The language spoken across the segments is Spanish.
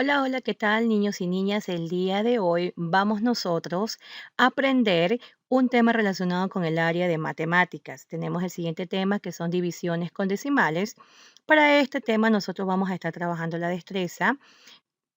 Hola, hola, ¿qué tal, niños y niñas? El día de hoy vamos nosotros a aprender un tema relacionado con el área de matemáticas. Tenemos el siguiente tema que son divisiones con decimales. Para este tema nosotros vamos a estar trabajando la destreza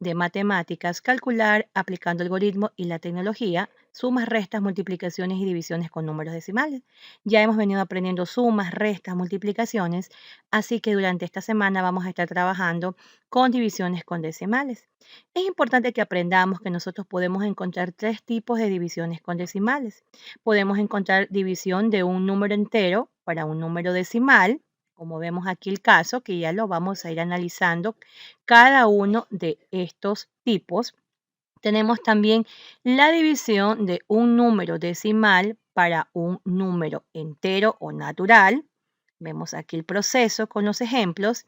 de matemáticas, calcular aplicando algoritmos y la tecnología, sumas, restas, multiplicaciones y divisiones con números decimales. Ya hemos venido aprendiendo sumas, restas, multiplicaciones, así que durante esta semana vamos a estar trabajando con divisiones con decimales. Es importante que aprendamos que nosotros podemos encontrar tres tipos de divisiones con decimales. Podemos encontrar división de un número entero para un número decimal, como vemos aquí el caso, que ya lo vamos a ir analizando cada uno de estos tipos. Tenemos también la división de un número decimal para un número entero o natural. Vemos aquí el proceso con los ejemplos.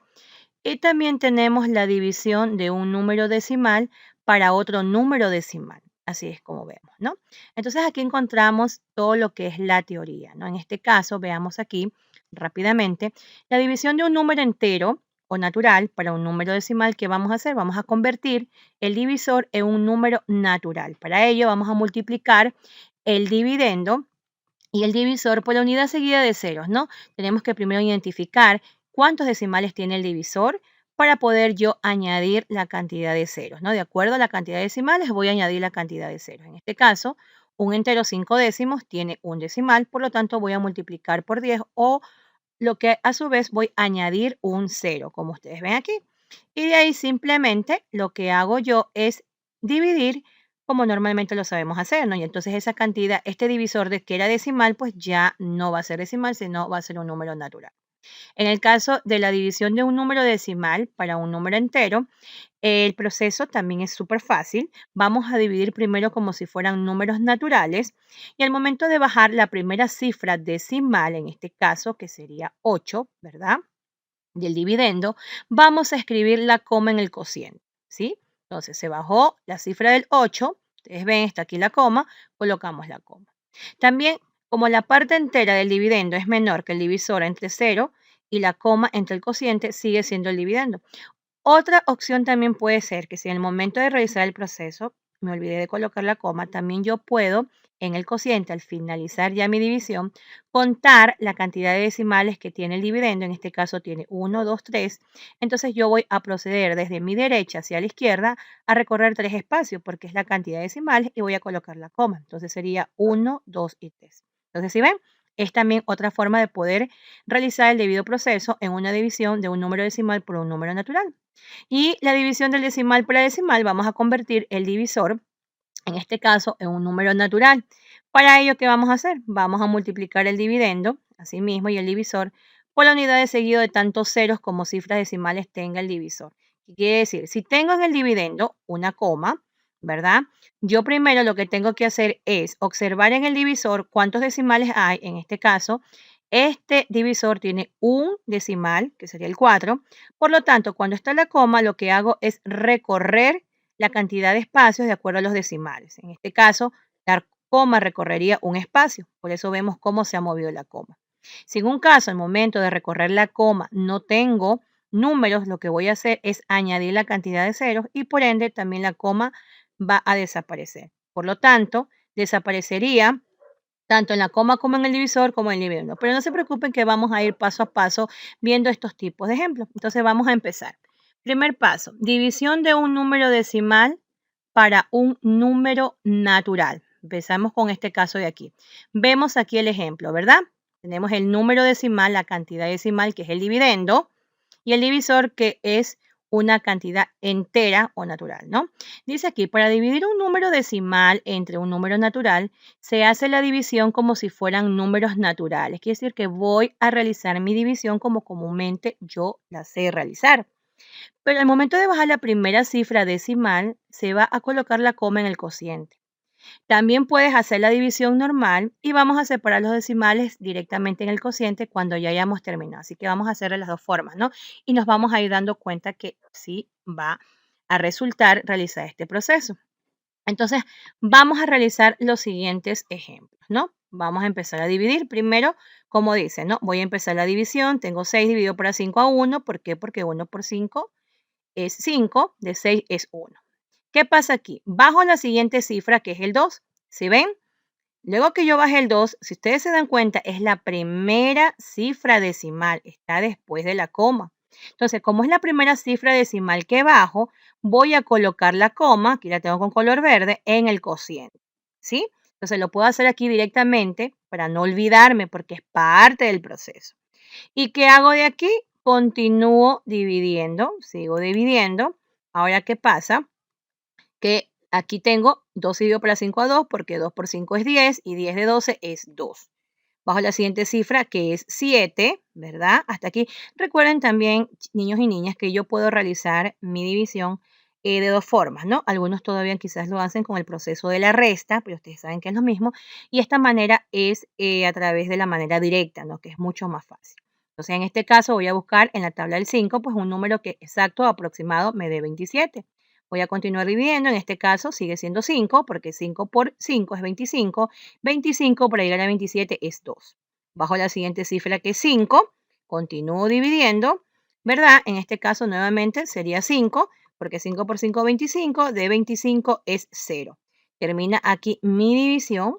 Y también tenemos la división de un número decimal para otro número decimal. Así es como vemos, ¿no? Entonces aquí encontramos todo lo que es la teoría, ¿no? En este caso, veamos aquí rápidamente la división de un número entero o natural para un número decimal. ¿Qué vamos a hacer? Vamos a convertir el divisor en un número natural. Para ello vamos a multiplicar el dividendo y el divisor por la unidad seguida de ceros, ¿no? Tenemos que primero identificar cuántos decimales tiene el divisor para poder yo añadir la cantidad de ceros, ¿no? De acuerdo a la cantidad de decimales voy a añadir la cantidad de ceros. En este caso, un entero 5 décimos tiene un decimal, por lo tanto voy a multiplicar por 10 o lo que a su vez voy a añadir un cero, como ustedes ven aquí. Y de ahí simplemente lo que hago yo es dividir como normalmente lo sabemos hacer, ¿no? Y entonces esa cantidad, este divisor de que era decimal, pues ya no va a ser decimal, sino va a ser un número natural. En el caso de la división de un número decimal para un número entero, el proceso también es súper fácil. Vamos a dividir primero como si fueran números naturales y al momento de bajar la primera cifra decimal, en este caso que sería 8, ¿verdad? Del dividendo, vamos a escribir la coma en el cociente, ¿sí? Entonces se bajó la cifra del 8, ustedes ven, está aquí la coma, colocamos la coma. También, como la parte entera del dividendo es menor que el divisor entre 0 y la coma entre el cociente, sigue siendo el dividendo. Otra opción también puede ser que si en el momento de realizar el proceso me olvidé de colocar la coma, también yo puedo en el cociente, al finalizar ya mi división, contar la cantidad de decimales que tiene el dividendo. En este caso tiene 1, 2, 3. Entonces yo voy a proceder desde mi derecha hacia la izquierda a recorrer tres espacios porque es la cantidad de decimales y voy a colocar la coma. Entonces sería 1, 2 y 3. Entonces, si ven, es también otra forma de poder realizar el debido proceso en una división de un número decimal por un número natural. Y la división del decimal por la decimal, vamos a convertir el divisor, en este caso, en un número natural. Para ello, ¿qué vamos a hacer? Vamos a multiplicar el dividendo, así mismo, y el divisor, por la unidad de seguido de tantos ceros como cifras decimales tenga el divisor. ¿Qué quiere decir? Si tengo en el dividendo una coma, ¿verdad? Yo primero lo que tengo que hacer es observar en el divisor cuántos decimales hay. En este caso, este divisor tiene un decimal, que sería el 4. Por lo tanto, cuando está la coma, lo que hago es recorrer la cantidad de espacios de acuerdo a los decimales. En este caso, la coma recorrería un espacio, por eso vemos cómo se ha movido la coma. Si en un caso, al momento de recorrer la coma, no tengo números, lo que voy a hacer es añadir la cantidad de ceros y por ende también la coma va a desaparecer. Por lo tanto, desaparecería tanto en la coma como en el divisor como en el dividendo. Pero no se preocupen que vamos a ir paso a paso viendo estos tipos de ejemplos. Entonces vamos a empezar. Primer paso, división de un número decimal para un número natural. Empezamos con este caso de aquí. Vemos aquí el ejemplo, ¿verdad? Tenemos el número decimal, la cantidad decimal, que es el dividendo, y el divisor, que es una cantidad entera o natural, ¿no? Dice aquí, para dividir un número decimal entre un número natural, se hace la división como si fueran números naturales. Quiere decir que voy a realizar mi división como comúnmente yo la sé realizar. Pero al momento de bajar la primera cifra decimal, se va a colocar la coma en el cociente. También puedes hacer la división normal y vamos a separar los decimales directamente en el cociente cuando ya hayamos terminado. Así que vamos a hacer de las dos formas, ¿no? Y nos vamos a ir dando cuenta que sí va a resultar realizar este proceso. Entonces, vamos a realizar los siguientes ejemplos, ¿no? Vamos a empezar a dividir. Primero, como dice, ¿no? Voy a empezar la división. Tengo 6 dividido por 5 a 1. ¿Por qué? Porque 1 por 5 es 5, de 6 es 1. ¿Qué pasa aquí? Bajo la siguiente cifra, que es el 2. ¿Sí ven? Luego que yo bajé el 2, si ustedes se dan cuenta, es la primera cifra decimal, está después de la coma. Entonces, como es la primera cifra decimal que bajo, voy a colocar la coma, aquí la tengo con color verde, en el cociente. ¿Sí? Entonces, lo puedo hacer aquí directamente para no olvidarme porque es parte del proceso. ¿Y qué hago de aquí? Continúo dividiendo, sigo dividiendo. Ahora, ¿qué pasa? Que aquí tengo 2 dividido por la 5 a 2 porque 2 por 5 es 10 y 10 de 12 es 2. Bajo la siguiente cifra que es 7, ¿verdad? Hasta aquí. Recuerden también, niños y niñas, que yo puedo realizar mi división de dos formas, ¿no? Algunos todavía quizás lo hacen con el proceso de la resta, pero ustedes saben que es lo mismo. Y esta manera es a través de la manera directa, ¿no? Que es mucho más fácil. Entonces, en este caso voy a buscar en la tabla del 5, pues un número que exacto, aproximado, me dé 27. Voy a continuar dividiendo, en este caso sigue siendo 5, porque 5 por 5 es 25. 25 para llegar a 27 es 2. Bajo la siguiente cifra que es 5, continúo dividiendo, ¿verdad? En este caso nuevamente sería 5, porque 5 por 5 es 25, de 25 es 0. Termina aquí mi división.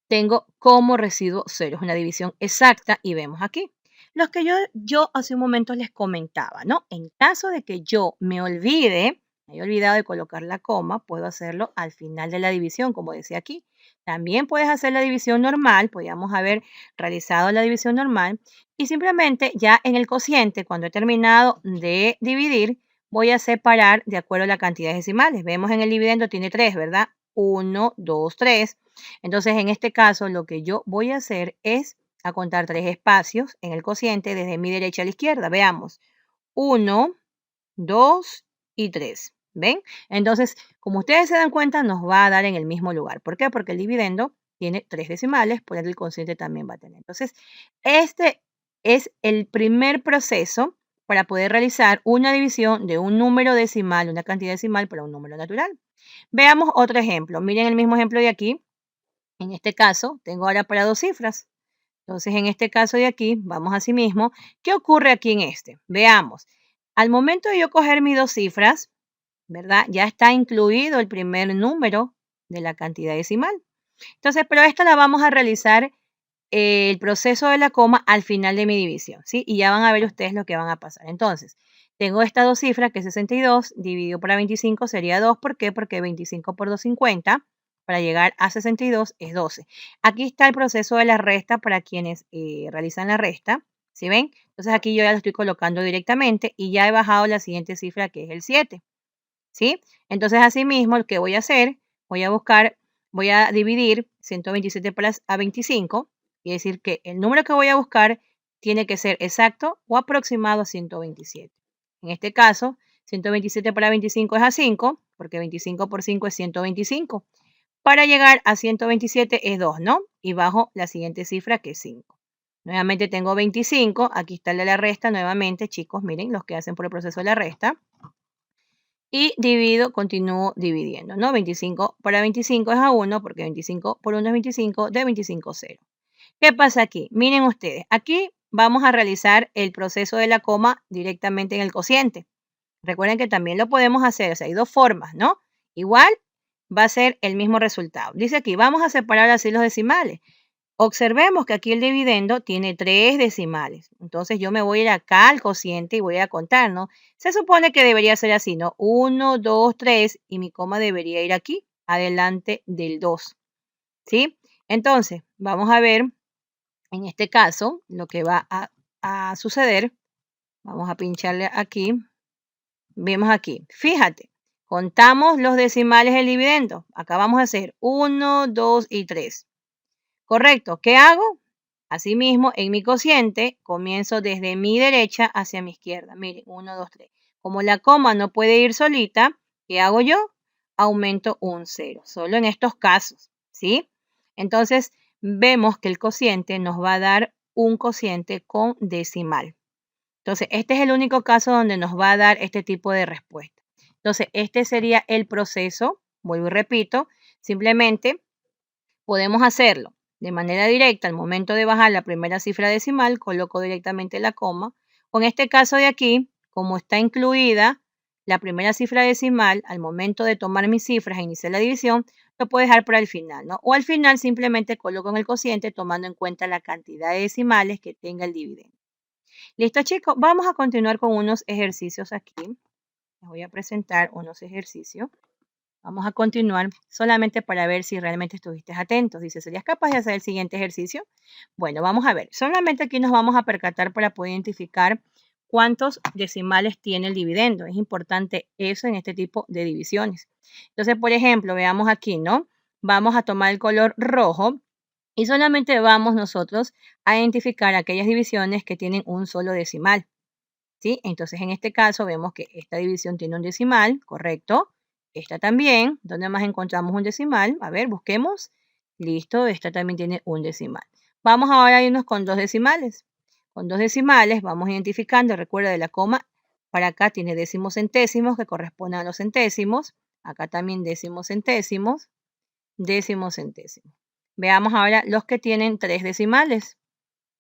Tengo como residuo 0, es una división exacta y vemos aquí. Los que yo hace un momento les comentaba, ¿no? En caso de que yo me haya olvidado de colocar la coma, puedo hacerlo al final de la división, como decía aquí. También puedes hacer la división normal, podríamos haber realizado la división normal y simplemente ya en el cociente, cuando he terminado de dividir, voy a separar de acuerdo a la cantidad de decimales. Vemos en el dividendo tiene 3, ¿verdad? 1, 2, 3. Entonces, en este caso, lo que yo voy a hacer es a contar 3 espacios en el cociente desde mi derecha a la izquierda. Veamos, 1, 2 y 3. ¿Ven? Entonces, como ustedes se dan cuenta, nos va a dar en el mismo lugar. ¿Por qué? Porque el dividendo tiene 3 decimales, por ende el cociente también va a tener. Entonces, este es el primer proceso para poder realizar una división de un número decimal, una cantidad decimal para un número natural. Veamos otro ejemplo. Miren el mismo ejemplo de aquí. En este caso, tengo ahora para dos cifras. Entonces, en este caso de aquí, vamos a sí mismo. ¿Qué ocurre aquí en este? Veamos. Al momento de yo coger mis dos cifras, ¿verdad? Ya está incluido el primer número de la cantidad decimal. Entonces, pero esta la vamos a realizar el proceso de la coma al final de mi división, ¿sí? Y ya van a ver ustedes lo que van a pasar. Entonces, tengo estas dos cifras, que es 62, dividido por la 25 sería 2. ¿Por qué? Porque 25 por 2, 50. Para llegar a 62 es 12. Aquí está el proceso de la resta para quienes realizan la resta, ¿sí ven? Entonces aquí yo ya lo estoy colocando directamente y ya he bajado la siguiente cifra, que es el 7, ¿sí? Entonces, asimismo, lo que voy a hacer, voy a dividir 127 a 25, y decir que el número que voy a buscar tiene que ser exacto o aproximado a 127. En este caso, 127 para 25 es a 5, porque 25 por 5 es 125. Para llegar a 127 es 2, ¿no? Y bajo la siguiente cifra, que es 5. Nuevamente tengo 25, aquí está el de la resta, nuevamente, chicos, miren, los que hacen por el proceso de la resta y continúo dividiendo, ¿no? 25 para 25 es a 1, porque 25 por 1 es 25, de 25, 0. ¿Qué pasa aquí? Miren ustedes, aquí vamos a realizar el proceso de la coma directamente en el cociente. Recuerden que también lo podemos hacer, o sea, hay dos formas, ¿no? Igual va a ser el mismo resultado. Dice aquí, vamos a separar así los decimales. Observemos que aquí el dividendo tiene 3 decimales. Entonces yo me voy a ir acá al cociente y voy a contar, ¿no? Se supone que debería ser así, ¿no? 1, 2, 3 y mi coma debería ir aquí, adelante del 2, ¿sí? Entonces, vamos a ver en este caso lo que va a suceder. Vamos a pincharle aquí. Vemos aquí, fíjate, contamos los decimales del dividendo. Acá vamos a hacer 1, 2 y 3. Correcto, ¿qué hago? Asimismo, en mi cociente, comienzo desde mi derecha hacia mi izquierda. Miren, 1, 2, 3. Como la coma no puede ir solita, ¿qué hago yo? Aumento un 0, solo en estos casos, ¿sí? Entonces, vemos que el cociente nos va a dar un cociente con decimal. Entonces, este es el único caso donde nos va a dar este tipo de respuesta. Entonces, este sería el proceso, vuelvo y repito, simplemente podemos hacerlo de manera directa al momento de bajar la primera cifra decimal, coloco directamente la coma, o en este caso de aquí, como está incluida la primera cifra decimal, al momento de tomar mis cifras e iniciar la división, lo puedo dejar para el final, ¿no? O al final simplemente coloco en el cociente tomando en cuenta la cantidad de decimales que tenga el dividendo. Listo, chicos, vamos a continuar con unos ejercicios aquí. Les voy a presentar unos ejercicios. Vamos a continuar solamente para ver si realmente estuviste atentos. Dice, ¿serías capaz de hacer el siguiente ejercicio? Bueno, vamos a ver. Solamente aquí nos vamos a percatar para poder identificar cuántos decimales tiene el dividendo. Es importante eso en este tipo de divisiones. Entonces, por ejemplo, veamos aquí, ¿no? Vamos a tomar el color rojo y solamente vamos nosotros a identificar aquellas divisiones que tienen un solo decimal, ¿sí? Entonces, en este caso vemos que esta división tiene un decimal, ¿correcto? Esta también. ¿Dónde más encontramos un decimal? A ver, busquemos. Listo, esta también tiene un decimal. Vamos ahora a irnos con dos decimales. Con dos decimales vamos identificando, recuerda de la coma, para acá tiene décimos centésimos que corresponden a los centésimos. Acá también décimos centésimos, décimos centésimos. Veamos ahora los que tienen tres decimales.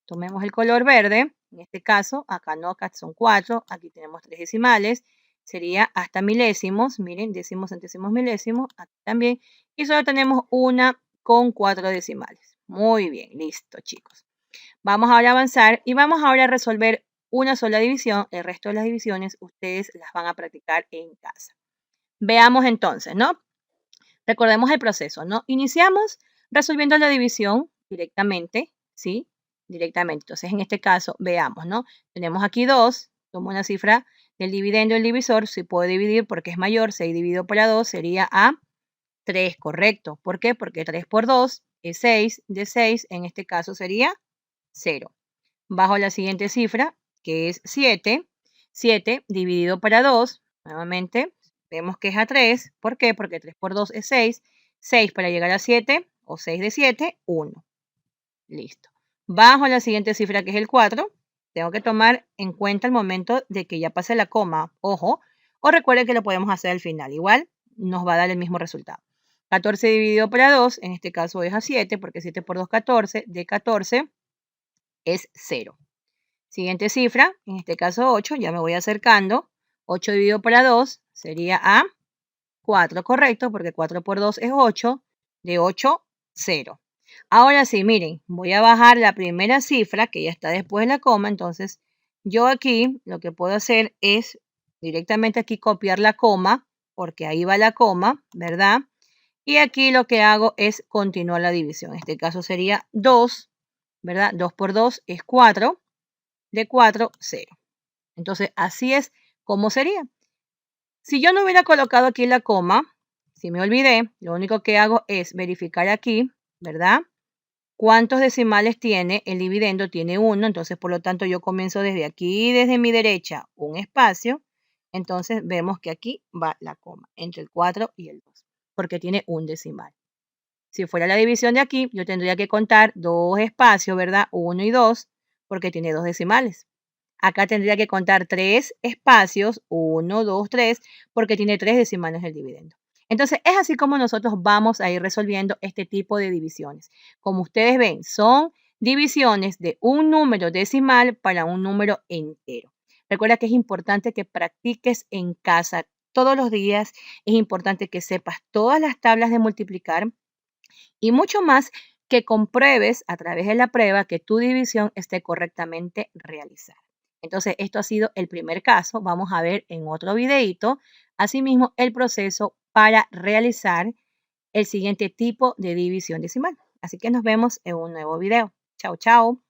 Tomemos el color verde, en este caso, acá no, acá son 4, aquí tenemos 3 decimales, sería hasta milésimos, miren, décimos, centésimos, milésimos, aquí también, y solo tenemos una con 4 decimales. Muy bien, listo, chicos. Vamos ahora a avanzar y vamos ahora a resolver una sola división, el resto de las divisiones ustedes las van a practicar en casa. Veamos entonces, ¿no? Recordemos el proceso, ¿no? Iniciamos resolviendo la división directamente, ¿sí? Directamente. Entonces, en este caso, veamos, ¿no? Tenemos aquí 2, tomo una cifra del dividendo y el divisor, si puedo dividir porque es mayor, 6 dividido por 2 sería a 3, correcto. ¿Por qué? Porque 3 por 2 es 6, de 6 en este caso sería 0. Bajo la siguiente cifra, que es 7, 7 dividido para 2, nuevamente, vemos que es a 3. ¿Por qué? Porque 3 por 2 es 6. 6 para llegar a 7, o 6 de 7, 1. Listo. Bajo la siguiente cifra, que es el 4, tengo que tomar en cuenta el momento de que ya pase la coma. Ojo, o recuerden que lo podemos hacer al final. Igual nos va a dar el mismo resultado. 14 dividido para 2, en este caso es a 7, porque 7 por 2, 14. De 14 es 0. Siguiente cifra, en este caso 8, ya me voy acercando. 8 dividido para 2 sería a 4, correcto, porque 4 por 2 es 8. De 8, 0. Ahora sí, miren, voy a bajar la primera cifra que ya está después de la coma. Entonces, yo aquí lo que puedo hacer es directamente aquí copiar la coma, porque ahí va la coma, ¿verdad? Y aquí lo que hago es continuar la división. En este caso sería 2, ¿verdad? 2 por 2 es 4. De 4, 0. Entonces, así es como sería. Si yo no hubiera colocado aquí la coma, si me olvidé, lo único que hago es verificar aquí, ¿verdad? ¿Cuántos decimales tiene? El dividendo tiene 1, entonces por lo tanto yo comienzo desde aquí, desde mi derecha, un espacio. Entonces vemos que aquí va la coma, entre el 4 y el 2, porque tiene un decimal. Si fuera la división de aquí, yo tendría que contar dos espacios, ¿verdad? 1 y 2, porque tiene dos decimales. Acá tendría que contar 3 espacios, 1, 2, 3, porque tiene 3 decimales el dividendo. Entonces, es así como nosotros vamos a ir resolviendo este tipo de divisiones. Como ustedes ven, son divisiones de un número decimal para un número entero. Recuerda que es importante que practiques en casa todos los días. Es importante que sepas todas las tablas de multiplicar y mucho más, que compruebes a través de la prueba que tu división esté correctamente realizada. Entonces, esto ha sido el primer caso. Vamos a ver en otro videito, asimismo, el proceso para realizar el siguiente tipo de división decimal. Así que nos vemos en un nuevo video. Chao, chao.